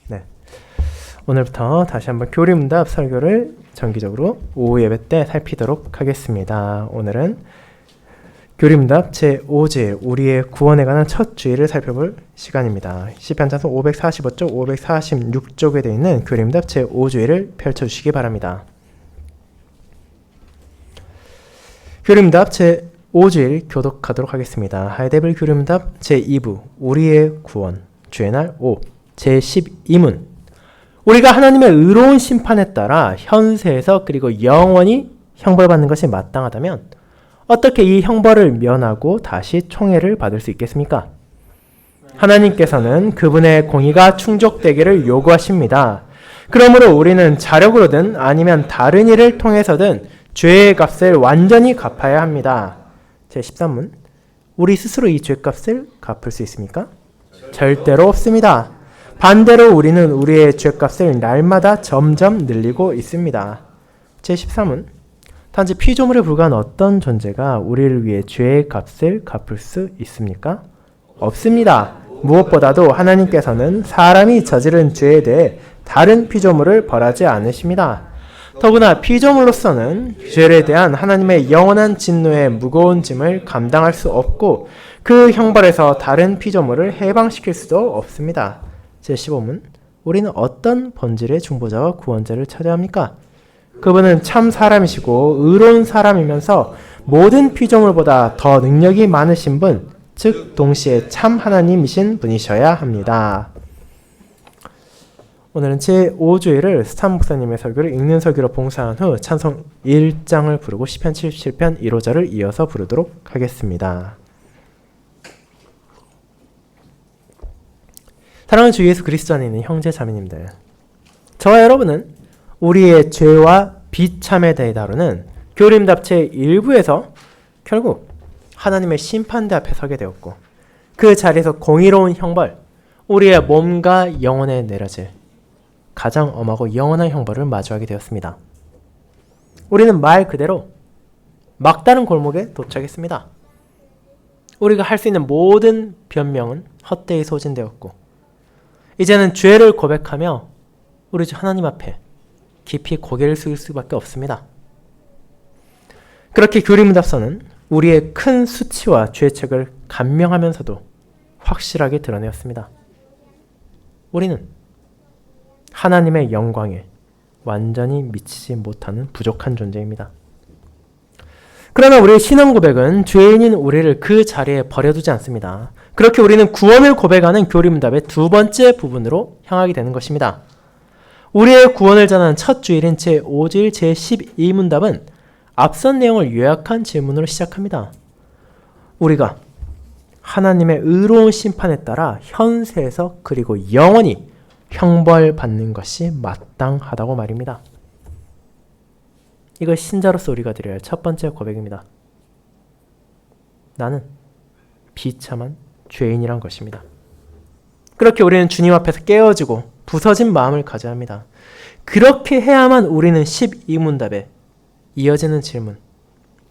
네. 오늘부터 다시 한번 교리문답 설교를 정기적으로 오후 예배 때 살피도록 하겠습니다. 오늘은 교리문답 제5주일 우리의 구원에 관한 첫 주일을 살펴볼 시간입니다. 시편 찬송 545쪽, 546쪽에 되어 있는 교리문답 제5주일을 펼쳐주시기 바랍니다. 교리문답 제5주일 교독하도록 하겠습니다. 하이데벨 교리문답 제2부 우리의 구원 주의 날 5 제12문 우리가 하나님의 의로운 심판에 따라 현세에서 그리고 영원히 형벌받는 것이 마땅하다면 어떻게 이 형벌을 면하고 다시 총애를 받을 수 있겠습니까? 하나님께서는 그분의 공의가 충족되기를 요구하십니다. 그러므로 우리는 자력으로든 아니면 다른 일을 통해서든 죄의 값을 완전히 갚아야 합니다. 제13문 우리 스스로 이 죄값을 갚을 수 있습니까? 절대로 없습니다. 반대로 우리는 우리의 죄값을 날마다 점점 늘리고 있습니다. 제13문 단지 피조물에 불과한 어떤 존재가 우리를 위해 죄의 값을 갚을 수 있습니까? 없습니다. 무엇보다도 하나님께서는 사람이 저지른 죄에 대해 다른 피조물을 벌하지 않으십니다. 더구나 피조물로서는 죄에 대한 하나님의 영원한 진노의 무거운 짐을 감당할 수 없고 그 형벌에서 다른 피조물을 해방시킬 수도 없습니다. 제15문 우리는 어떤 본질의 중보자와 구원자를 찾아야 합니까? 그분은 참 사람이시고 의로운 사람이면서 모든 피조물보다 더 능력이 많으신 분, 즉 동시에 참 하나님이신 분이셔야 합니다. 오늘은 제5주일을 스탄 목사님의 설교를 읽는 설교로 봉사한 후 찬송 1장을 부르고 시편 77편 1호절을 이어서 부르도록 하겠습니다. 사랑하는 주 예수 그리스도 안에 있는 형제 자매님들, 저와 여러분은 우리의 죄와 비참에 대해 다루는 교리문답 제1부에서 결국 하나님의 심판대 앞에 서게 되었고 그 자리에서 공의로운 형벌, 우리의 몸과 영혼에 내려질 가장 엄하고 영원한 형벌을 마주하게 되었습니다. 우리는 말 그대로 막다른 골목에 도착했습니다. 우리가 할 수 있는 모든 변명은 헛되이 소진되었고 이제는 죄를 고백하며 우리 주 하나님 앞에 깊이 고개를 숙일 수밖에 없습니다. 그렇게 교리문답서는 우리의 큰 수치와 죄책을 감명하면서도 확실하게 드러내었습니다. 우리는 하나님의 영광에 완전히 미치지 못하는 부족한 존재입니다. 그러나 우리의 신앙 고백은 죄인인 우리를 그 자리에 버려두지 않습니다. 그렇게 우리는 구원을 고백하는 교리문답의 두 번째 부분으로 향하게 되는 것입니다. 우리의 구원을 전하는 첫 주일인 제5주일 제12문답은 앞선 내용을 요약한 질문으로 시작합니다. 우리가 하나님의 의로운 심판에 따라 현세에서 그리고 영원히 형벌받는 것이 마땅하다고 말입니다. 이걸 신자로서 우리가 드려야 할 첫 번째 고백입니다. 나는 비참한 죄인이란 것입니다. 그렇게 우리는 주님 앞에서 깨어지고 부서진 마음을 가져야 합니다. 그렇게 해야만 우리는 12문답에 이어지는 질문,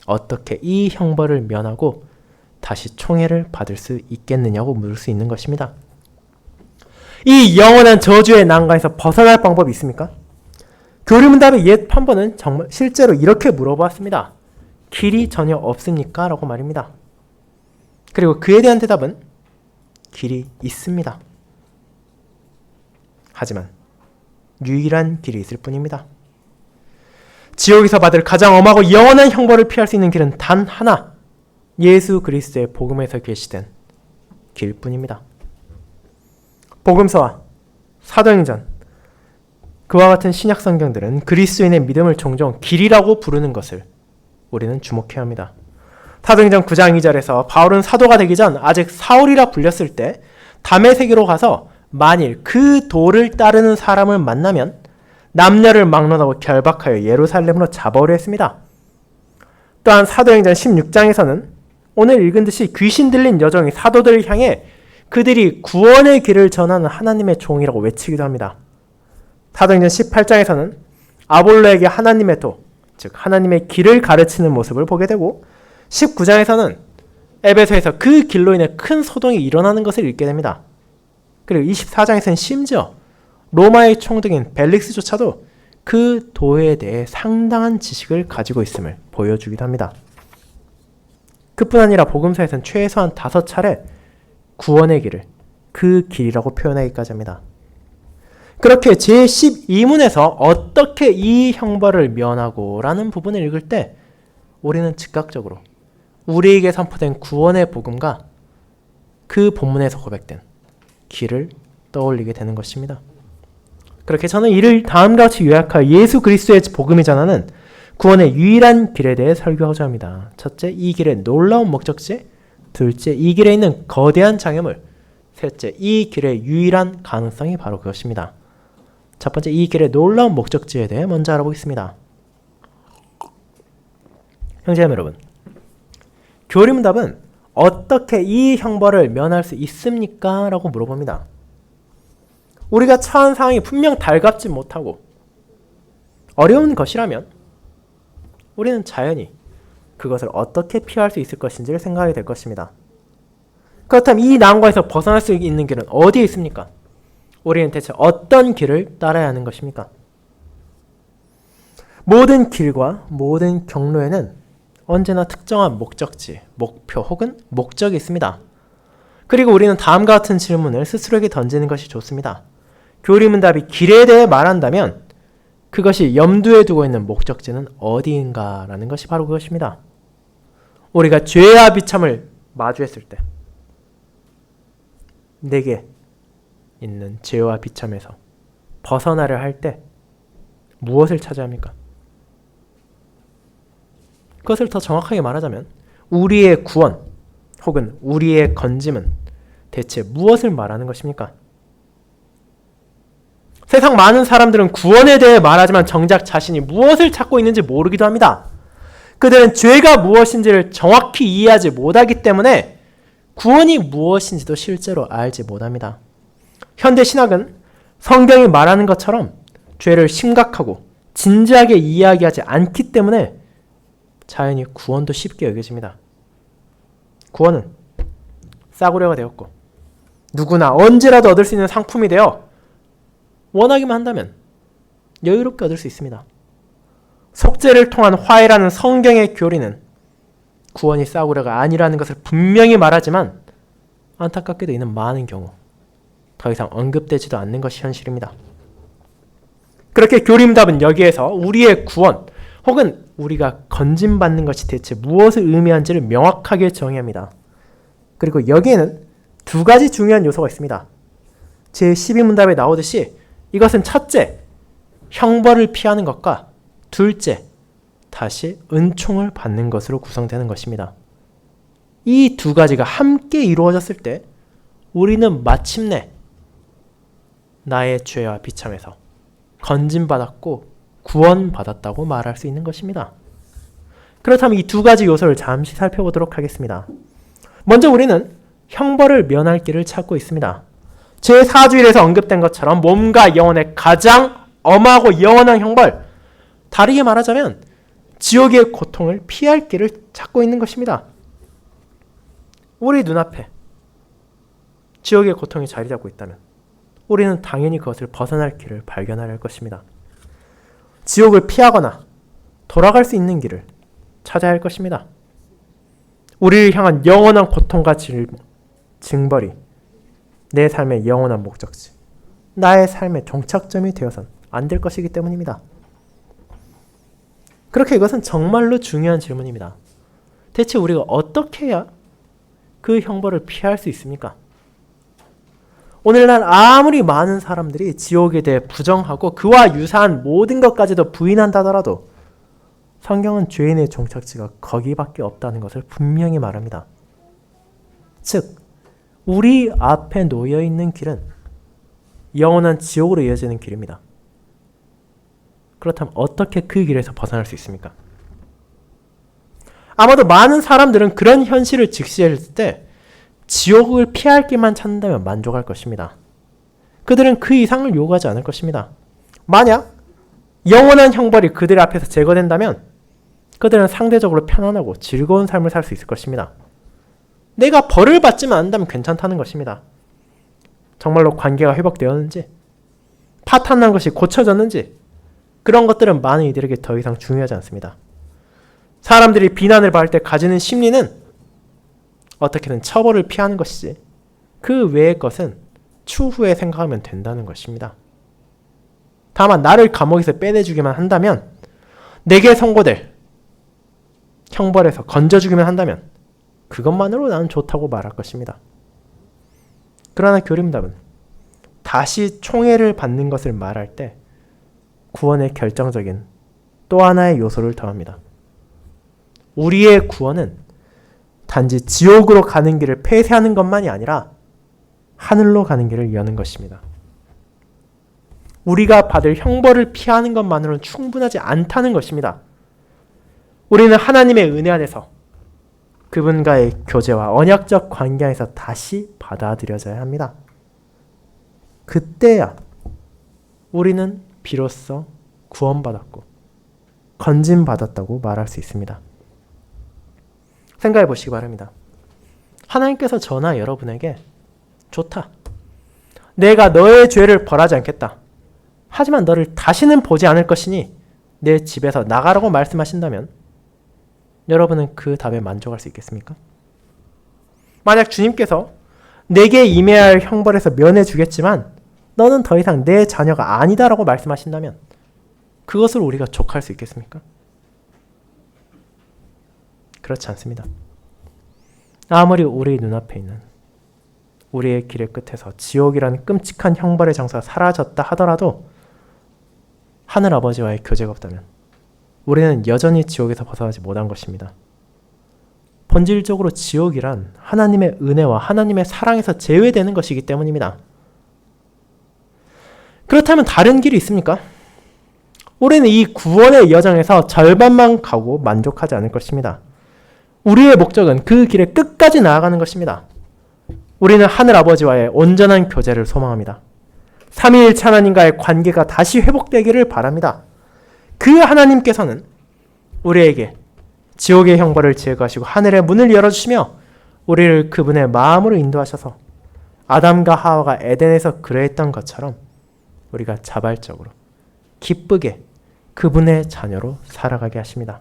어떻게 이 형벌을 면하고 다시 총애를 받을 수 있겠느냐고 물을 수 있는 것입니다. 이 영원한 저주의 난간에서 벗어날 방법이 있습니까? 교리문답의 옛 판본은 정말 실제로 이렇게 물어보았습니다. 길이 전혀 없습니까? 라고 말입니다. 그리고 그에 대한 대답은 길이 있습니다. 하지만 유일한 길이 있을 뿐입니다. 지옥에서 받을 가장 엄하고 영원한 형벌을 피할 수 있는 길은 단 하나, 예수 그리스도의 복음에서 계시된 길뿐입니다. 복음서와 사도행전, 그와 같은 신약 성경들은 그리스도인의 믿음을 종종 길이라고 부르는 것을 우리는 주목해야 합니다. 사도행전 9장 2절에서 바울은 사도가 되기 전 아직 사울이라 불렸을 때 다메섹으로 가서 만일 그 도를 따르는 사람을 만나면 남녀를 막론하고 결박하여 예루살렘으로 잡아오려 했습니다. 또한 사도행전 16장에서는 오늘 읽은 듯이 귀신 들린 여종이 사도들을 향해 그들이 구원의 길을 전하는 하나님의 종이라고 외치기도 합니다. 사도행전 18장에서는 아볼로에게 하나님의 도, 즉 하나님의 길을 가르치는 모습을 보게 되고 19장에서는 에베소에서 그 길로 인해 큰 소동이 일어나는 것을 읽게 됩니다. 그리고 24장에서는 심지어 로마의 총독인 벨릭스조차도 그 도에 대해 상당한 지식을 가지고 있음을 보여주기도 합니다. 그뿐 아니라 복음서에서는 최소한 5차례 구원의 길을 그 길이라고 표현하기까지 합니다. 그렇게 제12문에서 어떻게 이 형벌을 면하고 라는 부분을 읽을 때 우리는 즉각적으로 우리에게 선포된 구원의 복음과 그 본문에서 고백된 길을 떠올리게 되는 것입니다. 그렇게 저는 이를 다음과 같이 요약하여 예수 그리스도의 복음이 전하는 구원의 유일한 길에 대해 설교하고자 합니다. 첫째, 이 길의 놀라운 목적지. 둘째, 이 길에 있는 거대한 장애물. 셋째, 이 길의 유일한 가능성이 바로 그것입니다. 첫 번째, 이 길의 놀라운 목적지에 대해 먼저 알아보겠습니다. 형제자매 여러분, 교리문답은 어떻게 이 형벌을 면할 수 있습니까? 라고 물어봅니다. 우리가 처한 상황이 분명 달갑지 못하고 어려운 것이라면 우리는 자연히 그것을 어떻게 피할 수 있을 것인지를 생각하게 될 것입니다. 그렇다면 이 난관에서 벗어날 수 있는 길은 어디에 있습니까? 우리는 대체 어떤 길을 따라야 하는 것입니까? 모든 길과 모든 경로에는 언제나 특정한 목적지, 목표 혹은 목적이 있습니다. 그리고 우리는 다음과 같은 질문을 스스로에게 던지는 것이 좋습니다. 교리문답이 길에 대해 말한다면 그것이 염두에 두고 있는 목적지는 어디인가 라는 것이 바로 그것입니다. 우리가 죄와 비참을 마주했을 때 내게 있는 죄와 비참에서 벗어나려 할 때 무엇을 찾아야 합니까? 그것을 더 정확하게 말하자면 우리의 구원 혹은 우리의 건짐은 대체 무엇을 말하는 것입니까? 세상 많은 사람들은 구원에 대해 말하지만 정작 자신이 무엇을 찾고 있는지 모르기도 합니다. 그들은 죄가 무엇인지를 정확히 이해하지 못하기 때문에 구원이 무엇인지도 실제로 알지 못합니다. 현대 신학은 성경이 말하는 것처럼 죄를 심각하고 진지하게 이야기하지 않기 때문에 자연히 구원도 쉽게 여겨집니다. 구원은 싸구려가 되었고 누구나 언제라도 얻을 수 있는 상품이 되어 원하기만 한다면 여유롭게 얻을 수 있습니다. 속죄를 통한 화해라는 성경의 교리는 구원이 싸구려가 아니라는 것을 분명히 말하지만 안타깝게도 이는 많은 경우 더 이상 언급되지도 않는 것이 현실입니다. 그렇게 교리문답은 여기에서 우리의 구원 혹은 우리가 건짐받는 것이 대체 무엇을 의미하는지를 명확하게 정의합니다. 그리고 여기에는 두 가지 중요한 요소가 있습니다. 제12문답에 나오듯이 이것은 첫째, 형벌을 피하는 것과 둘째, 다시 은총을 받는 것으로 구성되는 것입니다. 이 두 가지가 함께 이루어졌을 때 우리는 마침내 나의 죄와 비참에서 건짐받았고 구원받았다고 말할 수 있는 것입니다. 그렇다면 이 두 가지 요소를 잠시 살펴보도록 하겠습니다. 먼저 우리는 형벌을 면할 길을 찾고 있습니다. 제4주일에서 언급된 것처럼 몸과 영혼의 가장 엄하고 영원한 형벌, 다르게 말하자면 지옥의 고통을 피할 길을 찾고 있는 것입니다. 우리 눈앞에 지옥의 고통이 자리 잡고 있다면 우리는 당연히 그것을 벗어날 길을 발견하려 할 것입니다. 지옥을 피하거나 돌아갈 수 있는 길을 찾아야 할 것입니다. 우리를 향한 영원한 고통과 징벌이 내 삶의 영원한 목적지, 나의 삶의 종착점이 되어선 안 될 것이기 때문입니다. 그렇게 이것은 정말로 중요한 질문입니다. 대체 우리가 어떻게 해야 그 형벌을 피할 수 있습니까? 오늘날 아무리 많은 사람들이 지옥에 대해 부정하고 그와 유사한 모든 것까지도 부인한다더라도 성경은 죄인의 종착지가 거기밖에 없다는 것을 분명히 말합니다. 즉, 우리 앞에 놓여있는 길은 영원한 지옥으로 이어지는 길입니다. 그렇다면 어떻게 그 길에서 벗어날 수 있습니까? 아마도 많은 사람들은 그런 현실을 직시했을 때 지옥을 피할 길만 찾는다면 만족할 것입니다. 그들은 그 이상을 요구하지 않을 것입니다. 만약 영원한 형벌이 그들 앞에서 제거된다면 그들은 상대적으로 편안하고 즐거운 삶을 살 수 있을 것입니다. 내가 벌을 받지만 않는다면 괜찮다는 것입니다. 정말로 관계가 회복되었는지, 파탄난 것이 고쳐졌는지, 그런 것들은 많은 이들에게 더 이상 중요하지 않습니다. 사람들이 비난을 받을 때 가지는 심리는 어떻게든 처벌을 피하는 것이지, 그 외의 것은 추후에 생각하면 된다는 것입니다. 다만 나를 감옥에서 빼내주기만 한다면, 내게 선고될 형벌에서 건져주기만 한다면 그것만으로 나는 좋다고 말할 것입니다. 그러나 교림답은 다시 총애를 받는 것을 말할 때 구원의 결정적인 또 하나의 요소를 더합니다. 우리의 구원은 단지 지옥으로 가는 길을 폐쇄하는 것만이 아니라 하늘로 가는 길을 여는 것입니다. 우리가 받을 형벌을 피하는 것만으로는 충분하지 않다는 것입니다. 우리는 하나님의 은혜 안에서 그분과의 교제와 언약적 관계 안에서 다시 받아들여져야 합니다. 그때야 우리는 비로소 구원받았고 건짐받았다고 말할 수 있습니다. 생각해 보시기 바랍니다. 하나님께서 저나 여러분에게 좋다. 내가 너의 죄를 벌하지 않겠다. 하지만 너를 다시는 보지 않을 것이니 내 집에서 나가라고 말씀하신다면 여러분은 그 답에 만족할 수 있겠습니까? 만약 주님께서 내게 임해야 할 형벌에서 면해 주겠지만 너는 더 이상 내 자녀가 아니다라고 말씀하신다면 그것을 우리가 족할 수 있겠습니까? 그렇지 않습니다. 아무리 우리 눈앞에 있는 우리의 길의 끝에서 지옥이라는 끔찍한 형벌의 장소가 사라졌다 하더라도 하늘 아버지와의 교제가 없다면 우리는 여전히 지옥에서 벗어나지 못한 것입니다. 본질적으로 지옥이란 하나님의 은혜와 하나님의 사랑에서 제외되는 것이기 때문입니다. 그렇다면 다른 길이 있습니까? 우리는 이 구원의 여정에서 절반만 가고 만족하지 않을 것입니다. 우리의 목적은 그 길의 끝까지 나아가는 것입니다. 우리는 하늘 아버지와의 온전한 교제를 소망합니다. 삼위일체 하나님과의 관계가 다시 회복되기를 바랍니다. 그 하나님께서는 우리에게 지옥의 형벌을 제거하시고 하늘의 문을 열어주시며 우리를 그분의 마음으로 인도하셔서 아담과 하와가 에덴에서 그러했던 것처럼 우리가 자발적으로 기쁘게 그분의 자녀로 살아가게 하십니다.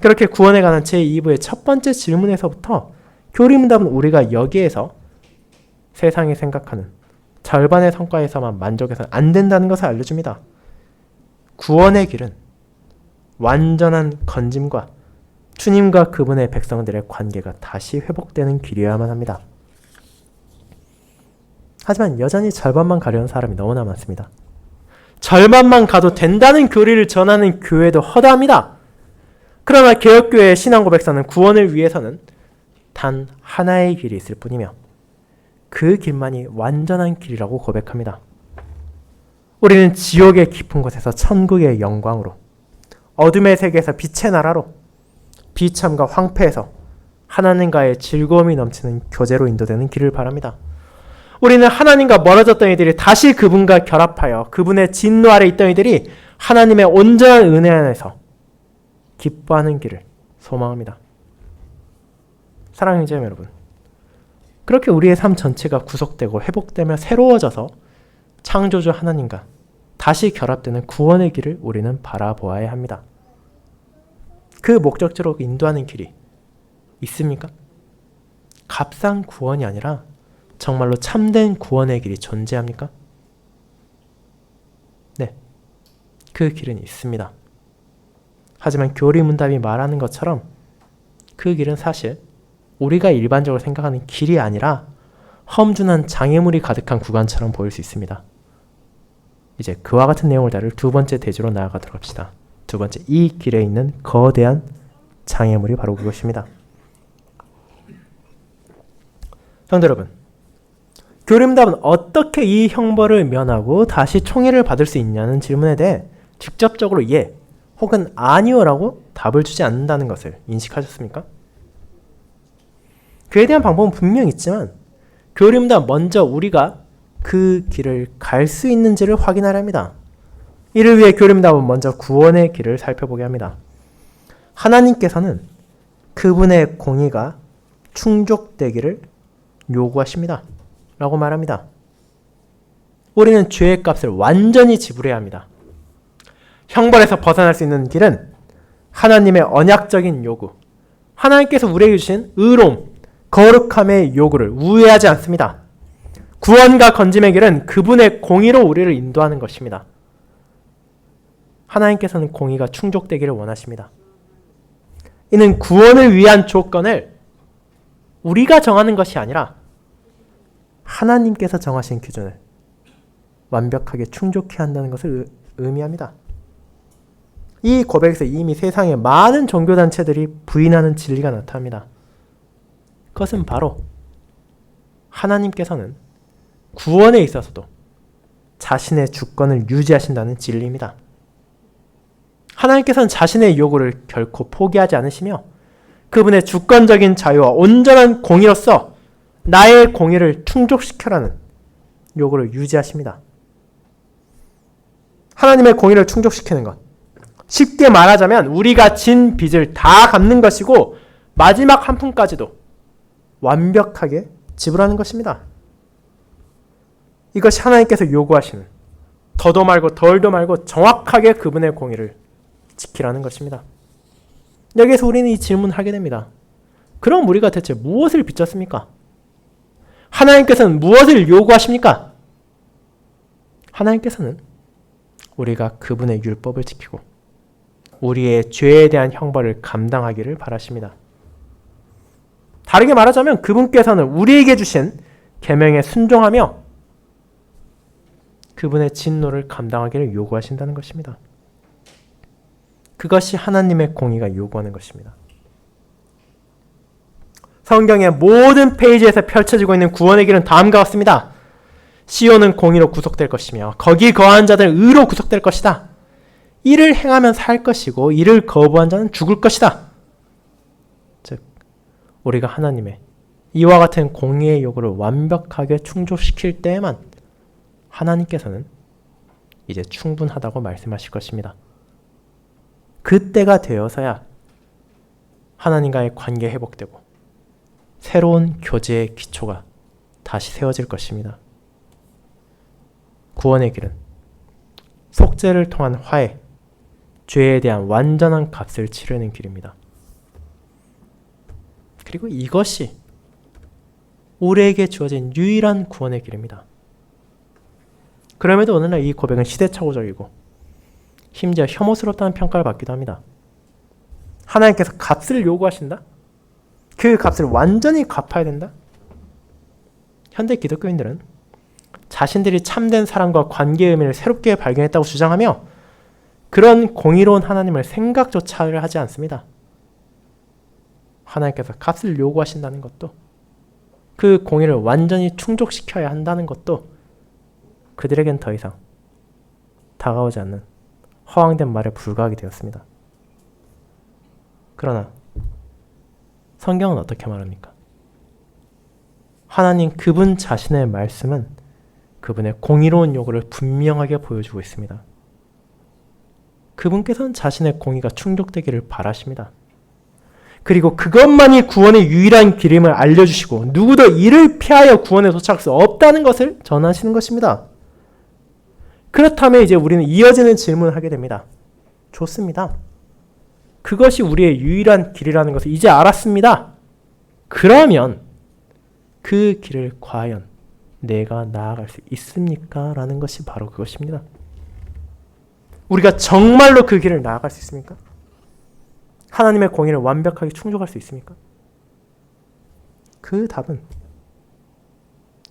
그렇게 구원에 관한 제2부의 첫 번째 질문에서부터 교리문답은 우리가 여기에서 세상이 생각하는 절반의 성과에서만 만족해서는 안 된다는 것을 알려줍니다. 구원의 길은 완전한 건짐과 주님과 그분의 백성들의 관계가 다시 회복되는 길이어야만 합니다. 하지만 여전히 절반만 가려는 사람이 너무나 많습니다. 절반만 가도 된다는 교리를 전하는 교회도 허다합니다. 그러나 개혁교회의 신앙고백서는 구원을 위해서는 단 하나의 길이 있을 뿐이며 그 길만이 완전한 길이라고 고백합니다. 우리는 지옥의 깊은 곳에서 천국의 영광으로, 어둠의 세계에서 빛의 나라로, 비참과 황폐에서 하나님과의 즐거움이 넘치는 교제로 인도되는 길을 바랍니다. 우리는 하나님과 멀어졌던 이들이 다시 그분과 결합하여 그분의 진노 아래 있던 이들이 하나님의 온전한 은혜 안에서 기뻐하는 길을 소망합니다. 사랑하는 형제 여러분, 그렇게 우리의 삶 전체가 구속되고 회복되며 새로워져서 창조주 하나님과 다시 결합되는 구원의 길을 우리는 바라보아야 합니다. 그 목적지로 인도하는 길이 있습니까? 값싼 구원이 아니라 정말로 참된 구원의 길이 존재합니까? 네, 그 길은 있습니다. 하지만 교리문답이 말하는 것처럼 그 길은 사실 우리가 일반적으로 생각하는 길이 아니라 험준한 장애물이 가득한 구간처럼 보일 수 있습니다. 이제 그와 같은 내용을 다룰 두 번째 대지로 나아가도록 합시다. 두 번째, 이 길에 있는 거대한 장애물이 바로 그것입니다. 성도 여러분, 교리문답은 어떻게 이 형벌을 면하고 다시 총애를 받을 수 있냐는 질문에 대해 직접적으로 예 혹은 아니요라고 답을 주지 않는다는 것을 인식하셨습니까? 그에 대한 방법은 분명히 있지만 교리문답은 먼저 우리가 그 길을 갈 수 있는지를 확인하려 합니다. 이를 위해 교리문답은 먼저 구원의 길을 살펴보게 합니다. 하나님께서는 그분의 공의가 충족되기를 요구하십니다. 라고 말합니다. 우리는 죄의 값을 완전히 지불해야 합니다. 형벌에서 벗어날 수 있는 길은 하나님의 언약적인 요구, 하나님께서 우리에게 주신 의로움, 거룩함의 요구를 우회하지 않습니다. 구원과 건짐의 길은 그분의 공의로 우리를 인도하는 것입니다. 하나님께서는 공의가 충족되기를 원하십니다. 이는 구원을 위한 조건을 우리가 정하는 것이 아니라 하나님께서 정하신 기준을 완벽하게 충족해야 한다는 것을 의미합니다. 이 고백에서 이미 세상의 많은 종교단체들이 부인하는 진리가 나타납니다. 그것은 바로 하나님께서는 구원에 있어서도 자신의 주권을 유지하신다는 진리입니다. 하나님께서는 자신의 요구를 결코 포기하지 않으시며 그분의 주권적인 자유와 온전한 공의로서 나의 공의를 충족시켜라는 요구를 유지하십니다. 하나님의 공의를 충족시키는 것, 쉽게 말하자면 우리가 진 빚을 다 갚는 것이고 마지막 한 푼까지도 완벽하게 지불하는 것입니다. 이것이 하나님께서 요구하시는 더도 말고 덜도 말고 정확하게 그분의 공의를 지키라는 것입니다. 여기에서 우리는 이 질문을 하게 됩니다. 그럼 우리가 대체 무엇을 빚졌습니까? 하나님께서는 무엇을 요구하십니까? 하나님께서는 우리가 그분의 율법을 지키고 우리의 죄에 대한 형벌을 감당하기를 바라십니다. 다르게 말하자면 그분께서는 우리에게 주신 계명에 순종하며 그분의 진노를 감당하기를 요구하신다는 것입니다. 그것이 하나님의 공의가 요구하는 것입니다. 성경의 모든 페이지에서 펼쳐지고 있는 구원의 길은 다음과 같습니다. 시온은 공의로 구속될 것이며 거기 거한 자들은 의로 구속될 것이다. 이를 행하면 살 것이고 이를 거부한 자는 죽을 것이다. 즉 우리가 하나님의 이와 같은 공의의 요구를 완벽하게 충족시킬 때에만 하나님께서는 이제 충분하다고 말씀하실 것입니다. 그때가 되어서야 하나님과의 관계 회복되고 새로운 교제의 기초가 다시 세워질 것입니다. 구원의 길은 속죄를 통한 화해, 죄에 대한 완전한 값을 치르는 길입니다. 그리고 이것이 우리에게 주어진 유일한 구원의 길입니다. 그럼에도 오늘날 이 고백은 시대착오적이고 심지어 혐오스럽다는 평가를 받기도 합니다. 하나님께서 값을 요구하신다? 그 값을 완전히 갚아야 된다? 현대 기독교인들은 자신들이 참된 사랑과 관계의 의미를 새롭게 발견했다고 주장하며 그런 공의로운 하나님을 생각조차 하지 않습니다. 하나님께서 값을 요구하신다는 것도 그 공의를 완전히 충족시켜야 한다는 것도 그들에겐 더 이상 다가오지 않는 허황된 말에 불과하게 되었습니다. 그러나 성경은 어떻게 말합니까? 하나님 그분 자신의 말씀은 그분의 공의로운 요구를 분명하게 보여주고 있습니다. 그분께서는 자신의 공의가 충족되기를 바라십니다. 그리고 그것만이 구원의 유일한 길임을 알려주시고 누구도 이를 피하여 구원에 도착할 수 없다는 것을 전하시는 것입니다. 그렇다면 이제 우리는 이어지는 질문을 하게 됩니다. 좋습니다. 그것이 우리의 유일한 길이라는 것을 이제 알았습니다. 그러면 그 길을 과연 내가 나아갈 수 있습니까? 라는 것이 바로 그것입니다. 우리가 정말로 그 길을 나아갈 수 있습니까? 하나님의 공의를 완벽하게 충족할 수 있습니까? 그 답은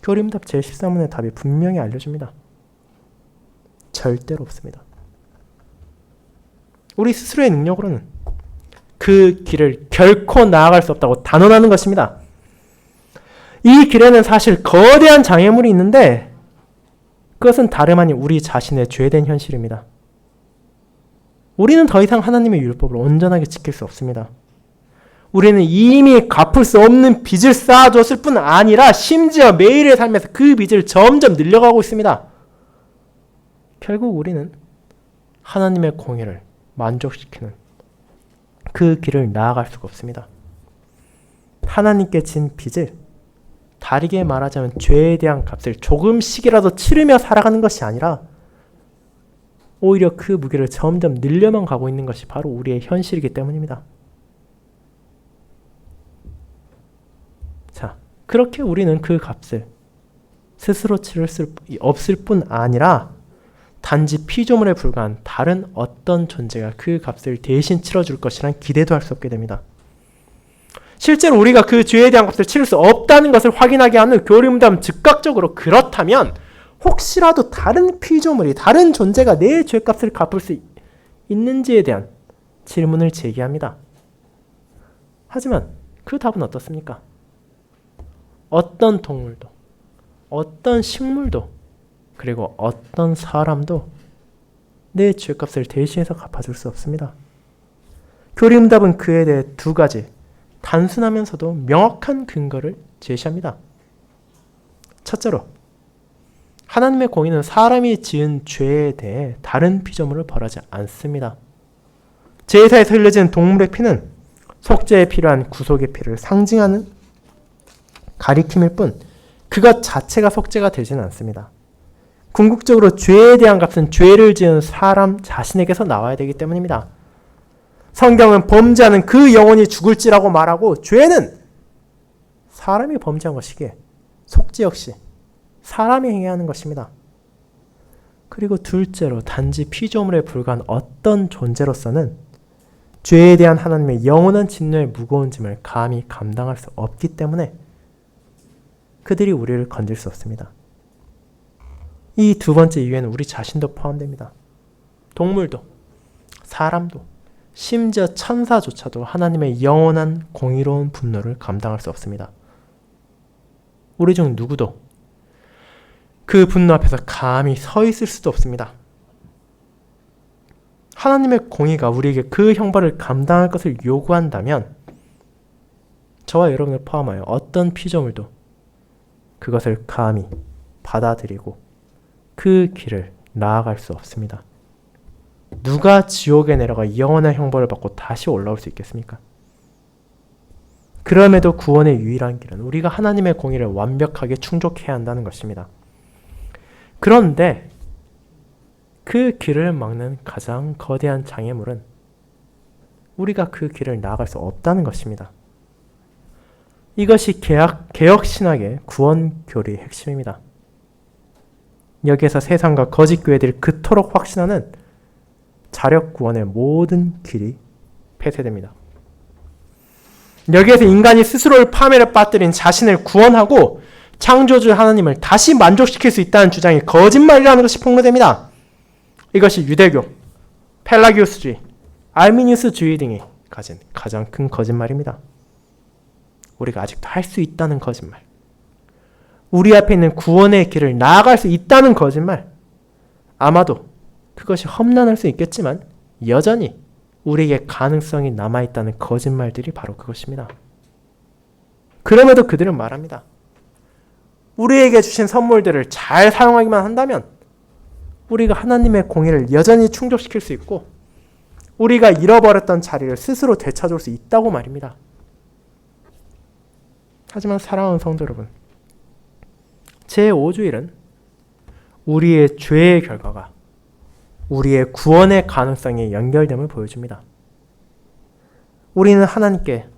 교림답 제13문의 답이 분명히 알려줍니다. 절대로 없습니다. 우리 스스로의 능력으로는 그 길을 결코 나아갈 수 없다고 단언하는 것입니다. 이 길에는 사실 거대한 장애물이 있는데 그것은 다름 아닌 우리 자신의 죄된 현실입니다. 우리는 더 이상 하나님의 율법을 온전하게 지킬 수 없습니다. 우리는 이미 갚을 수 없는 빚을 쌓아두었을 뿐 아니라 심지어 매일의 삶에서 그 빚을 점점 늘려가고 있습니다. 결국 우리는 하나님의 공의를 만족시키는 그 길을 나아갈 수가 없습니다. 하나님께 진 빚을 다르게 말하자면 죄에 대한 값을 조금씩이라도 치르며 살아가는 것이 아니라 오히려 그 무게를 점점 늘려만 가고 있는 것이 바로 우리의 현실이기 때문입니다. 자, 그렇게 우리는 그 값을 스스로 치를 수 없을 뿐 아니라 단지 피조물에 불과한 다른 어떤 존재가 그 값을 대신 치러줄 것이란 기대도 할 수 없게 됩니다. 실제로 우리가 그 죄에 대한 값을 치를 수 없다는 것을 확인하게 하는 교리문답은 즉각적으로 그렇다면 혹시라도 다른 피조물이, 다른 존재가 내 죄값을 갚을 수 있는지에 대한 질문을 제기합니다. 하지만 그 답은 어떻습니까? 어떤 동물도, 어떤 식물도, 그리고 어떤 사람도 내 죄값을 대신해서 갚아줄 수 없습니다. 교리문답은 그에 대해 두 가지 단순하면서도 명확한 근거를 제시합니다. 첫째로, 하나님의 공의는 사람이 지은 죄에 대해 다른 피조물을 벌하지 않습니다. 제사에서 흘려지는 동물의 피는 속죄에 필요한 구속의 피를 상징하는 가리킴일 뿐 그것 자체가 속죄가 되지는 않습니다. 궁극적으로 죄에 대한 값은 죄를 지은 사람 자신에게서 나와야 되기 때문입니다. 성경은 범죄하는 그 영혼이 죽을지라고 말하고 죄는 사람이 범죄한 것이기에 속죄 역시 사람이 행해야 하는 것입니다. 그리고 둘째로 단지 피조물에 불과한 어떤 존재로서는 죄에 대한 하나님의 영원한 진노의 무거운 짐을 감히 감당할 수 없기 때문에 그들이 우리를 건질 수 없습니다. 이 두 번째 이유에는 우리 자신도 포함됩니다. 동물도, 사람도, 심지어 천사조차도 하나님의 영원한 공의로운 분노를 감당할 수 없습니다. 우리 중 누구도 그 분노 앞에서 감히 서 있을 수도 없습니다. 하나님의 공의가 우리에게 그 형벌을 감당할 것을 요구한다면 저와 여러분을 포함하여 어떤 피조물도 그것을 감히 받아들이고 그 길을 나아갈 수 없습니다. 누가 지옥에 내려가 영원한 형벌을 받고 다시 올라올 수 있겠습니까? 그럼에도 구원의 유일한 길은 우리가 하나님의 공의를 완벽하게 충족해야 한다는 것입니다. 그런데 그 길을 막는 가장 거대한 장애물은 우리가 그 길을 나아갈 수 없다는 것입니다. 이것이 개혁신학의 구원교리의 핵심입니다. 여기에서 세상과 거짓 교회들이 그토록 확신하는 자력구원의 모든 길이 폐쇄됩니다. 여기에서 인간이 스스로를 파멸에 빠뜨린 자신을 구원하고 창조주 하나님을 다시 만족시킬 수 있다는 주장이 거짓말이라는 것이 폭로됩니다. 이것이 유대교, 펠라기우스주의, 알미니우스주의 등이 가진 가장 큰 거짓말입니다. 우리가 아직도 할 수 있다는 거짓말, 우리 앞에 있는 구원의 길을 나아갈 수 있다는 거짓말, 아마도 그것이 험난할 수 있겠지만 여전히 우리에게 가능성이 남아있다는 거짓말들이 바로 그것입니다. 그럼에도 그들은 말합니다. 우리에게 주신 선물들을 잘 사용하기만 한다면 우리가 하나님의 공의를 여전히 충족시킬 수 있고 우리가 잃어버렸던 자리를 스스로 되찾을 수 있다고 말입니다. 하지만 사랑하는 성도 여러분, 제5주일은 우리의 죄의 결과가 우리의 구원의 가능성에 연결됨을 보여줍니다. 우리는 하나님께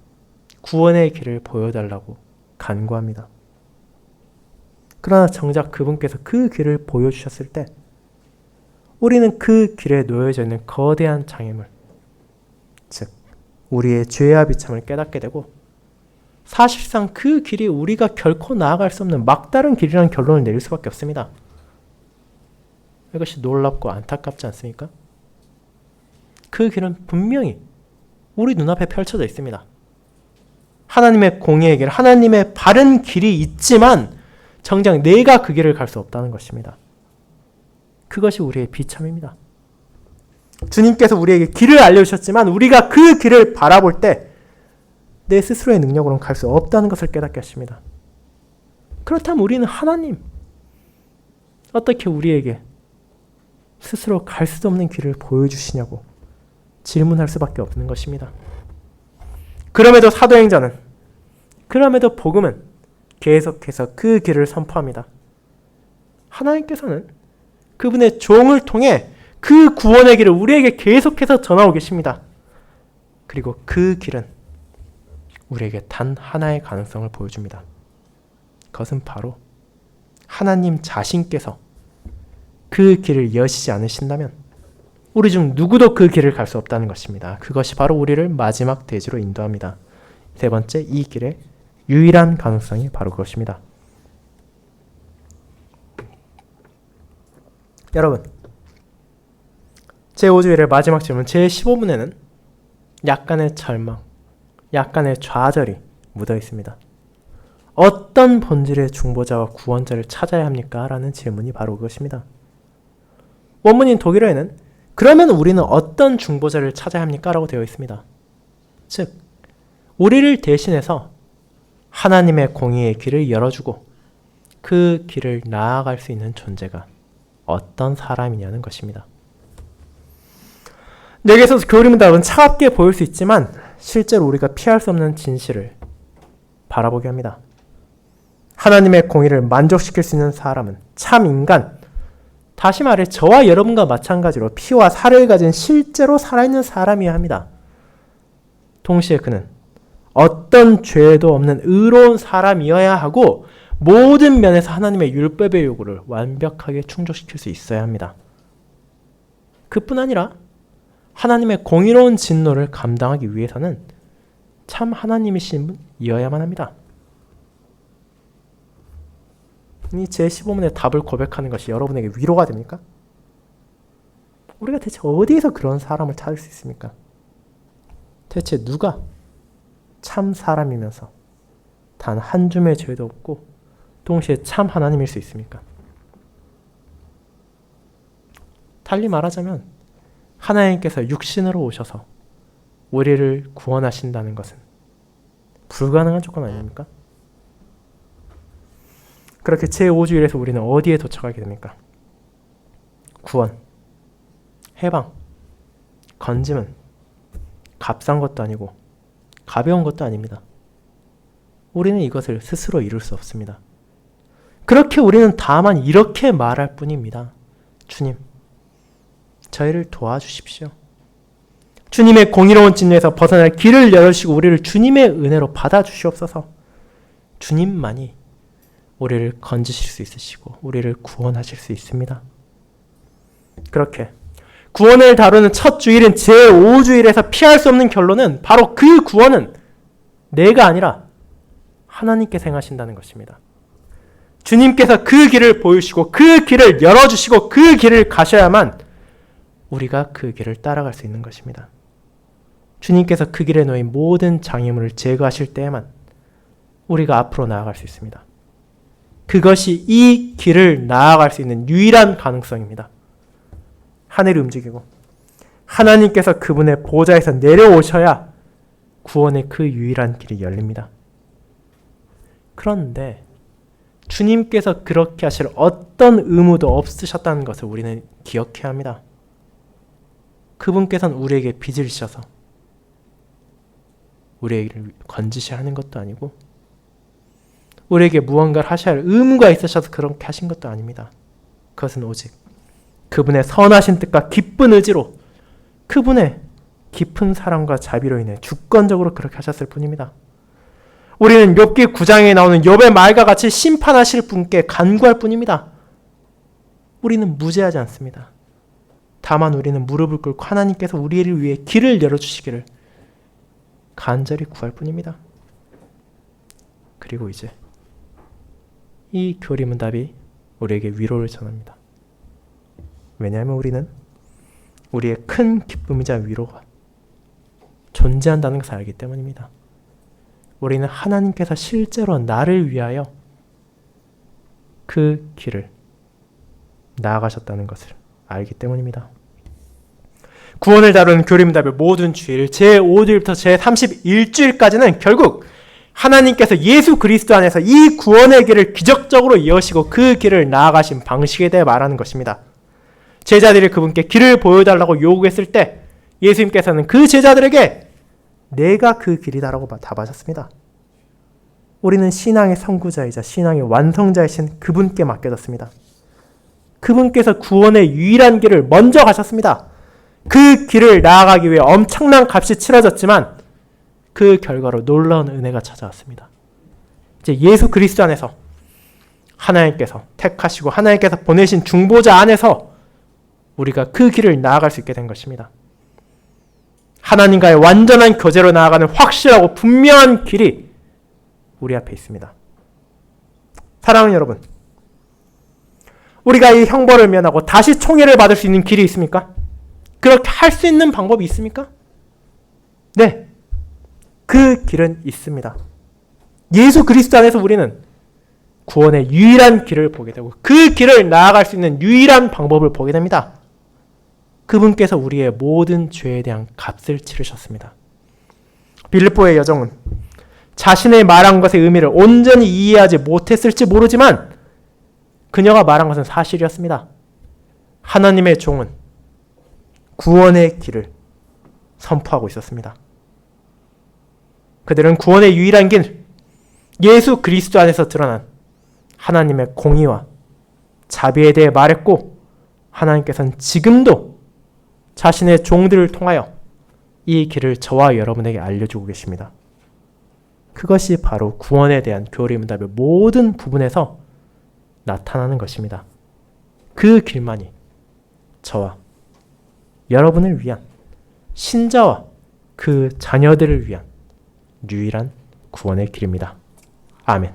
구원의 길을 보여달라고 간구합니다. 그러나 정작 그분께서 그 길을 보여주셨을 때 우리는 그 길에 놓여져 있는 거대한 장애물, 즉 우리의 죄와 비참을 깨닫게 되고 사실상 그 길이 우리가 결코 나아갈 수 없는 막다른 길이라는 결론을 내릴 수밖에 없습니다. 이것이 놀랍고 안타깝지 않습니까? 그 길은 분명히 우리 눈앞에 펼쳐져 있습니다. 하나님의 공의의 길, 하나님의 바른 길이 있지만 정작 내가 그 길을 갈 수 없다는 것입니다. 그것이 우리의 비참입니다. 주님께서 우리에게 길을 알려주셨지만 우리가 그 길을 바라볼 때 내 스스로의 능력으로는 갈 수 없다는 것을 깨닫게 하십니다. 그렇다면 우리는 하나님, 어떻게 우리에게 스스로 갈 수 없는 길을 보여주시냐고 질문할 수밖에 없는 것입니다. 그럼에도 사도행전은, 그럼에도 복음은 계속해서 그 길을 선포합니다. 하나님께서는 그분의 종을 통해 그 구원의 길을 우리에게 계속해서 전하고 계십니다. 그리고 그 길은 우리에게 단 하나의 가능성을 보여줍니다. 그것은 바로 하나님 자신께서 그 길을 여시지 않으신다면 우리 중 누구도 그 길을 갈 수 없다는 것입니다. 그것이 바로 우리를 마지막 대지로 인도합니다. 세 번째, 이 길의 유일한 가능성이 바로 그것입니다. 여러분, 제5주일의 마지막 질문 제15문에는 약간의 절망, 약간의 좌절이 묻어 있습니다. 어떤 본질의 중보자와 구원자를 찾아야 합니까? 라는 질문이 바로 그것입니다. 원문인 독일어에는 그러면 우리는 어떤 중보자를 찾아야 합니까? 라고 되어 있습니다. 즉, 우리를 대신해서 하나님의 공의의 길을 열어주고 그 길을 나아갈 수 있는 존재가 어떤 사람이냐는 것입니다. 내게서 교리문답은 차갑게 보일 수 있지만 실제로 우리가 피할 수 없는 진실을 바라보게 합니다. 하나님의 공의를 만족시킬 수 있는 사람은 참 인간, 다시 말해 저와 여러분과 마찬가지로 피와 살을 가진 실제로 살아있는 사람이어야 합니다. 동시에 그는 어떤 죄도 없는 의로운 사람이어야 하고 모든 면에서 하나님의 율법의 요구를 완벽하게 충족시킬 수 있어야 합니다. 그뿐 아니라 하나님의 공의로운 진노를 감당하기 위해서는 참 하나님이신 분이어야만 합니다. 이 제15문의 답을 고백하는 것이 여러분에게 위로가 됩니까? 우리가 대체 어디에서 그런 사람을 찾을 수 있습니까? 대체 누가 참 사람이면서 단 한 줌의 죄도 없고 동시에 참 하나님일 수 있습니까? 달리 말하자면 하나님께서 육신으로 오셔서 우리를 구원하신다는 것은 불가능한 조건 아닙니까? 그렇게 제5주일에서 우리는 어디에 도착하게 됩니까? 구원, 해방, 건짐은 값싼 것도 아니고 가벼운 것도 아닙니다. 우리는 이것을 스스로 이룰 수 없습니다. 그렇게 우리는 다만 이렇게 말할 뿐입니다. 주님, 저희를 도와주십시오. 주님의 공의로운 진리에서 벗어날 길을 열어주시고 우리를 주님의 은혜로 받아주시옵소서. 주님만이 우리를 건지실 수 있으시고 우리를 구원하실 수 있습니다. 그렇게 구원을 다루는 첫 주일인 제5주일에서 피할 수 없는 결론은 바로 그 구원은 내가 아니라 하나님께서 행하신다는 것입니다. 주님께서 그 길을 보이시고 그 길을 열어주시고 그 길을 가셔야만 우리가 그 길을 따라갈 수 있는 것입니다. 주님께서 그 길에 놓인 모든 장애물을 제거하실 때에만 우리가 앞으로 나아갈 수 있습니다. 그것이 이 길을 나아갈 수 있는 유일한 가능성입니다. 하늘이 움직이고 하나님께서 그분의 보좌에서 내려오셔야 구원의 그 유일한 길이 열립니다. 그런데 주님께서 그렇게 하실 어떤 의무도 없으셨다는 것을 우리는 기억해야 합니다. 그분께서는 우리에게 빚을 지셔서 우리에게 건지셔야 하는 것도 아니고 우리에게 무언가를 하셔야 할 의무가 있으셔서 그렇게 하신 것도 아닙니다. 그것은 오직 그분의 선하신 뜻과 기쁜 의지로 그분의 깊은 사랑과 자비로 인해 주권적으로 그렇게 하셨을 뿐입니다. 우리는 욥기 9장에 나오는 욥의 말과 같이 심판하실 분께 간구할 뿐입니다. 우리는 무죄하지 않습니다. 다만 우리는 무릎을 꿇고 하나님께서 우리를 위해 길을 열어주시기를 간절히 구할 뿐입니다. 그리고 이제 이 교리문답이 우리에게 위로를 전합니다. 왜냐하면 우리는 우리의 큰 기쁨이자 위로가 존재한다는 것을 알기 때문입니다. 우리는 하나님께서 실제로 나를 위하여 그 길을 나아가셨다는 것을 알기 때문입니다. 구원을 다루는 교리문답의 모든 주일 제5주일부터 제31주일까지는 결국 하나님께서 예수 그리스도 안에서 이 구원의 길을 기적적으로 여시고 그 길을 나아가신 방식에 대해 말하는 것입니다. 제자들이 그분께 길을 보여달라고 요구했을 때 예수님께서는 그 제자들에게 내가 그 길이다라고 답하셨습니다. 우리는 신앙의 선구자이자 신앙의 완성자이신 그분께 맡겨졌습니다. 그분께서 구원의 유일한 길을 먼저 가셨습니다. 그 길을 나아가기 위해 엄청난 값이 치러졌지만 그 결과로 놀라운 은혜가 찾아왔습니다. 이제 예수 그리스도 안에서 하나님께서 택하시고 하나님께서 보내신 중보자 안에서 우리가 그 길을 나아갈 수 있게 된 것입니다. 하나님과의 완전한 교제로 나아가는 확실하고 분명한 길이 우리 앞에 있습니다. 사랑하는 여러분, 우리가 이 형벌을 면하고 다시 총애를 받을 수 있는 길이 있습니까? 그렇게 할 수 있는 방법이 있습니까? 네, 그 길은 있습니다. 예수 그리스도 안에서 우리는 구원의 유일한 길을 보게 되고 그 길을 나아갈 수 있는 유일한 방법을 보게 됩니다. 그분께서 우리의 모든 죄에 대한 값을 치르셨습니다. 빌립보의 여정은 자신의 말한 것의 의미를 온전히 이해하지 못했을지 모르지만 그녀가 말한 것은 사실이었습니다. 하나님의 종은 구원의 길을 선포하고 있었습니다. 그들은 구원의 유일한 길, 예수 그리스도 안에서 드러난 하나님의 공의와 자비에 대해 말했고 하나님께서는 지금도 자신의 종들을 통하여 이 길을 저와 여러분에게 알려주고 계십니다. 그것이 바로 구원에 대한 교리문답의 모든 부분에서 나타나는 것입니다. 그 길만이 저와 여러분을 위한 신자와 그 자녀들을 위한 유일한 구원의 길입니다. 아멘.